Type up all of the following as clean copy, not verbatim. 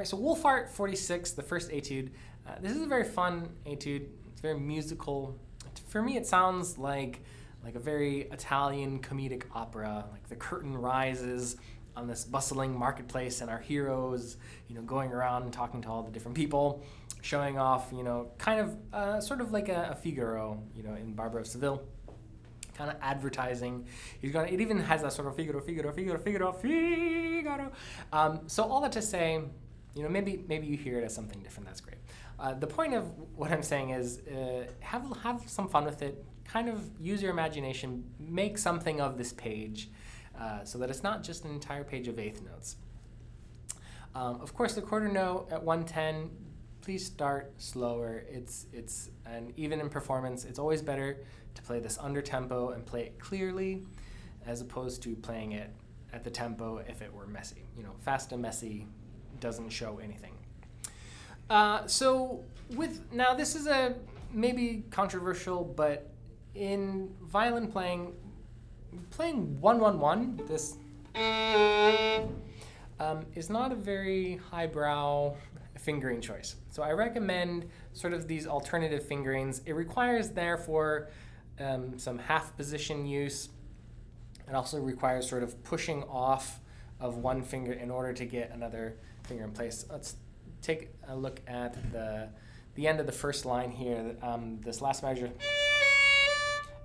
So Wohlfarht 46, the first etude. This is a very fun etude. It's very musical. For me, it sounds like a very Italian comedic opera. Like the curtain rises on this bustling marketplace, and our heroes, going around and talking to all the different people, showing off, kind of sort of like a Figaro, in Barber of Seville. Kind of advertising. It even has that sort of Figaro. So all that to say, maybe you hear it as something different. That's great. The point of what I'm saying is have some fun with it. Kind of use your imagination. Make something of this page so that it's not just an entire page of eighth notes. Of course, the quarter note at 110. Please start slower. And even in performance, it's always better to play this under tempo and play it clearly, as opposed to playing it at the tempo if it were messy. Fast and messy doesn't show anything. Now this is a maybe controversial, but in violin playing 1-1-1, this is not a very highbrow fingering choice. So I recommend sort of these alternative fingerings. It requires, therefore, some half position use. It also requires sort of pushing off of one finger in order to get another finger in place. Let's take a look at the end of the first line here. This last measure.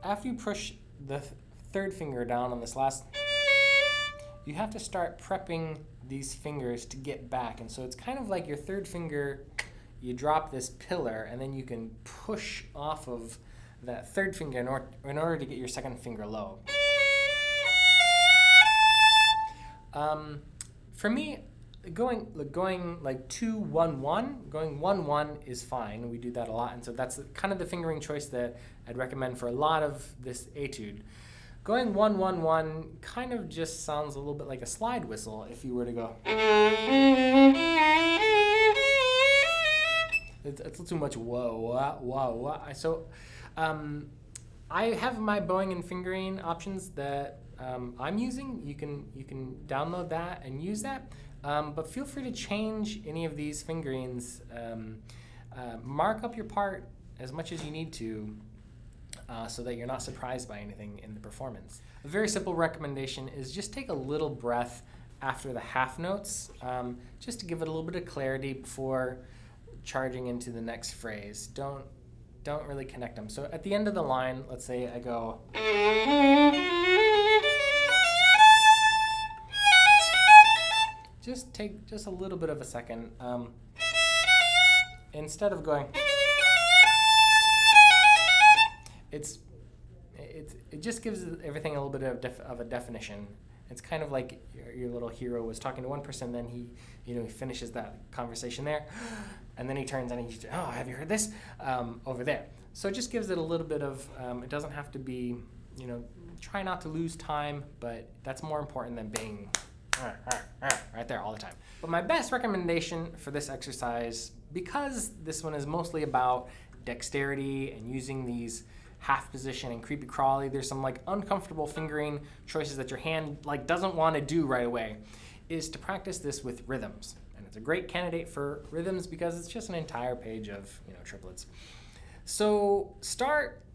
After you push the third finger down on this last, you have to start prepping these fingers to get back. And so it's kind of like your third finger, you drop this pillar, and then you can push off of that third finger in order to get your second finger low. For me, going like 2-1-1, going 1-1 is fine. We do that a lot, and so that's kind of the fingering choice that I'd recommend for a lot of this etude. Going 1-1-1 kind of just sounds a little bit like a slide whistle if you were to go. It's a little too much whoa. So I have my bowing and fingering options that I'm using. You can download that and use that. But feel free to change any of these fingerings. Mark up your part as much as you need to so that you're not surprised by anything in the performance. A very simple recommendation is just take a little breath after the half notes, just to give it a little bit of clarity before charging into the next phrase. Don't really connect them. So at the end of the line, let's say I go. Just take just a little bit of a second. Instead of going, it just gives everything a little bit of a definition. It's kind of like your little hero was talking to one person, then he finishes that conversation there, and then he turns and he's, oh, have you heard this? Over there. So it just gives it a little bit of, it doesn't have to be, try not to lose time, but that's more important than being right there all the time. But my best recommendation for this exercise, because this one is mostly about dexterity and using these half position and creepy crawly, there's some like uncomfortable fingering choices that your hand like doesn't want to do right away, is to practice this with rhythms. And it's a great candidate for rhythms because it's just an entire page of triplets. So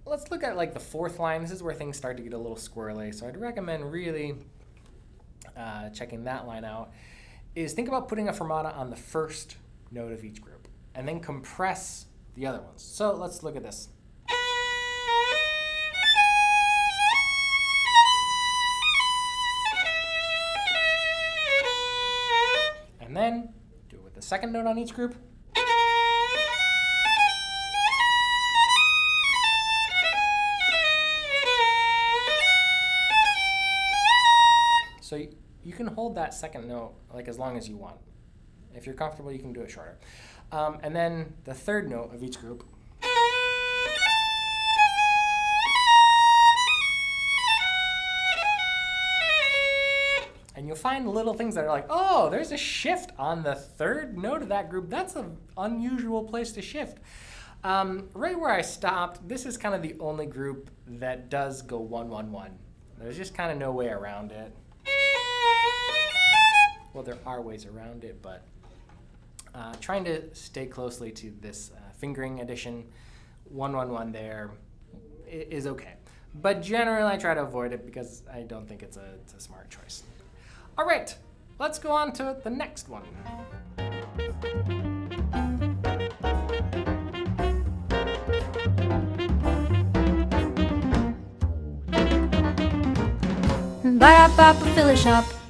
let's look at like the fourth line. This is where things start to get a little squirrely. So I'd recommend really checking that line out, is think about putting a fermata on the first note of each group and then compress the other ones. So let's look at this. And then do it with the second note on each group. So you can hold that second note like as long as you want. If you're comfortable, you can do it shorter. And then the third note of each group. And you'll find little things that are like, oh, there's a shift on the third note of that group. That's an unusual place to shift. Right where I stopped, this is kind of the only group that does go 1-1-1. There's just kind of no way around it. Well, there are ways around it, but trying to stay closely to this fingering addition, 1-1-1 there is okay. But generally, I try to avoid it because I don't think it's a smart choice. All right, let's go on to the next one. Ba-da-ba-ba, fill a shop.